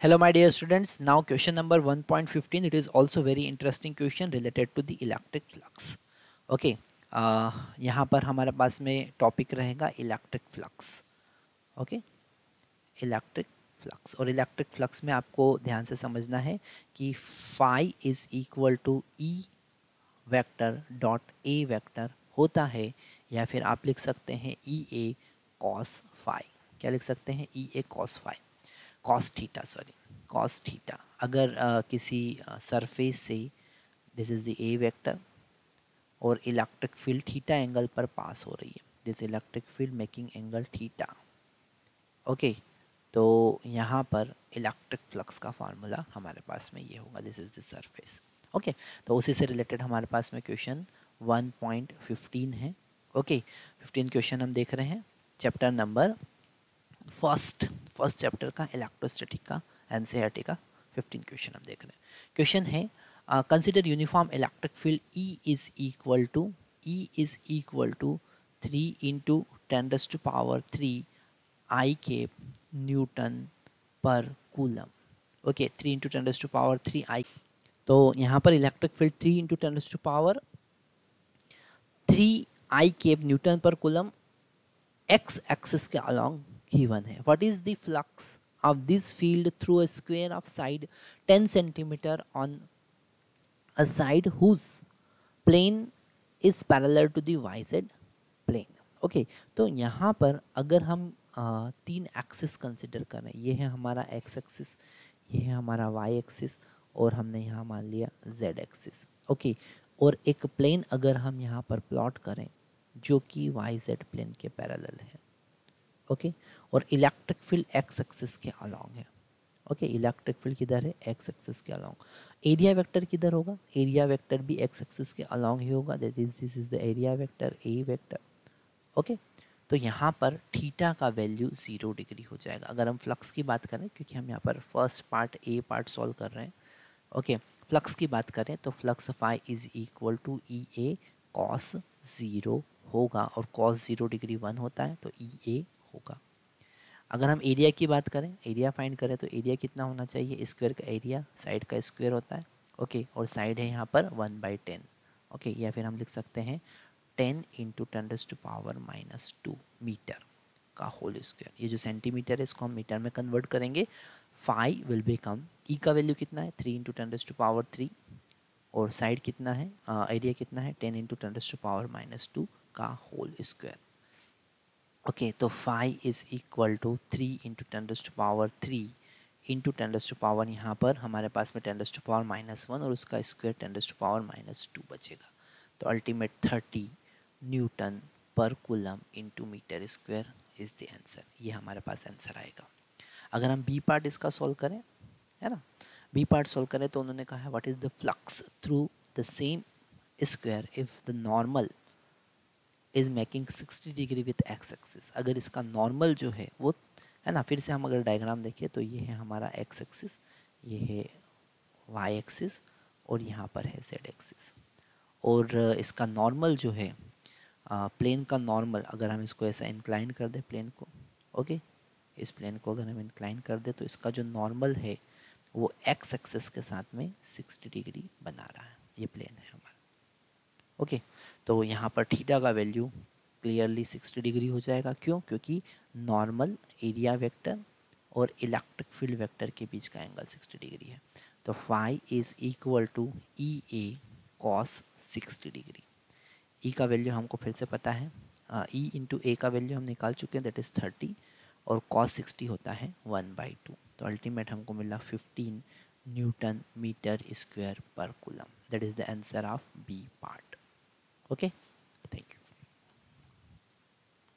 Hello my dear students, now question number 1.15. It is also very interesting question related to the electric flux. Okay, यहाँ पर हमारे पास में topic रहेगा electric flux. Okay, electric flux. और electric flux में आपको ध्यान से समझना है कि phi is equal to E vector dot A vector होता है, या फिर आप लिख सकते हैं ई ए कॉस फाई. क्या लिख सकते हैं? E A cos phi, cos theta, sorry cos theta. अगर किसी सरफेस से this is the A vector और इलेक्ट्रिक फील्ड थीटा एंगल पर पास हो रही है, this electric field making angle theta. Okay, तो यहाँ पर इलेक्ट्रिक फ्लक्स का फार्मूला हमारे पास में ये होगा, this is the surface. Okay, तो उसी से रिलेटेड हमारे पास में क्वेश्चन 1.15 है. ओके, 15 क्वेश्चन हम देख रहे हैं. चैप्टर नंबर फर्स्ट चैप्टर का इलेक्ट्रोस्टैटिक का एनसीईआरटी का 15 क्वेश्चन हम देख रहे हैं. क्वेश्चन है consider uniform electric field E is equal to 3 into 10⁻³ i cap newton per coulomb. Okay, 3 into 10⁻³ i. तो यहाँ पर electric field 3 into 10⁻³ i cap newton per coulomb X axis के अलॉन्ग गिवन है. What is the flux of this field through a square of side 10 centimeter on a side whose plane is parallel to the yz plane. Okay, तो यहाँ पर अगर हम 3 axis consider करें, ये है हमारा एक्स एक्सिस, ये है हमारा वाई एक्सिस, और हमने यहाँ मान लिया जेड एक्सिस. ओके, और एक प्लेन अगर हम यहाँ पर प्लॉट करें जो कि वाई जेड प्लेन के पैरेलल है. ओके, और इलेक्ट्रिक फील्ड एक्स एक्सिस के अलॉन्ग है. ओके, इलेक्ट्रिक फील्ड किधर है? एक्स एक्सिस के अलॉन्ग. एरिया वेक्टर किधर होगा? एरिया वेक्टर भी एक्स एक्सिस के अलॉन्ग ही होगा, that is this is the area vector A vector. Okay, तो यहाँ पर थीटा का वैल्यू 0 डिग्री हो जाएगा. अगर हम फ्लक्स की बात करें, क्योंकि हम यहाँ पर first part A part solve कर रहे हैं. ओके, फ्लक्स की बात करें तो flux phi is equal to E A cos 0 होगा, और कॉस 0 डिग्री 1 होता है, तो ई ए होगा. अगर हम एरिया की बात करें, एरिया फाइंड करें, तो एरिया कितना होना चाहिए? स्क्वायर का एरिया साइड का स्क्वायर होता है. ओके, और साइड है यहाँ पर 1/10. ओके, या फिर हम लिख सकते हैं 10 इंटू 10⁻⁻² मीटर का होल स्क्वायर. ये जो सेंटीमीटर है इसको हम मीटर में कन्वर्ट करेंगे. फाई विल बिकम, ई का वैल्यू कितना है? 3 इंटू 10⁻³ और साइड कितना है, एरिया कितना है? 10 इंटू 10⁻⁻² का होल स्क्वायर. ओके, तो phi is equal to 3 into 10⁻³ into 10⁻, यहाँ पर हमारे पास में 10⁻⁻1 और उसका स्क्वायर 10⁻⁻2 बचेगा. तो ultimate 30 newton per coulomb into metre square is the answer. ये हमारे पास आंसर आएगा. अगर हम बी पार्ट इसका सॉल्व करें, है ना, बी पार्ट सॉल्व करें तो उन्होंने कहा है what is the flux through the same square if the normal is making 60 degree with x axis. अगर इसका नॉर्मल जो है वो, है ना, फिर से हम अगर डायग्राम देखें तो ये है हमारा एक्स एक्सिस, ये है वाई एक्सिस, और यहाँ पर है जेड एक्सिस. और इसका नॉर्मल जो है, प्लेन का नॉर्मल, अगर हम इसको ऐसा इंक्लाइन कर दें प्लेन को, ओके, इस प्लेन को अगर हम इंक्लाइन कर दें तो इसका जो नॉर्मल है वो एक्स एक्सिस के साथ में 60 डिग्री बना रहा है. ये प्लेन है हमारा. ओके, तो यहाँ पर थीटा का वैल्यू क्लियरली 60 डिग्री हो जाएगा. क्यों? क्योंकि नॉर्मल, एरिया वेक्टर और इलेक्ट्रिक फील्ड वेक्टर के बीच का एंगल 60 डिग्री है. तो phi is equal to E A cos 60 degree. E का वैल्यू हमको फिर से पता है, ई इंटू ए का वैल्यू हम निकाल चुके हैं, दैट इज़ 30, और कॉस 60 होता है 1/2. तो अल्टीमेट हमको मिला 15 newton metre square per coulomb. That is the answer of B part. Okay,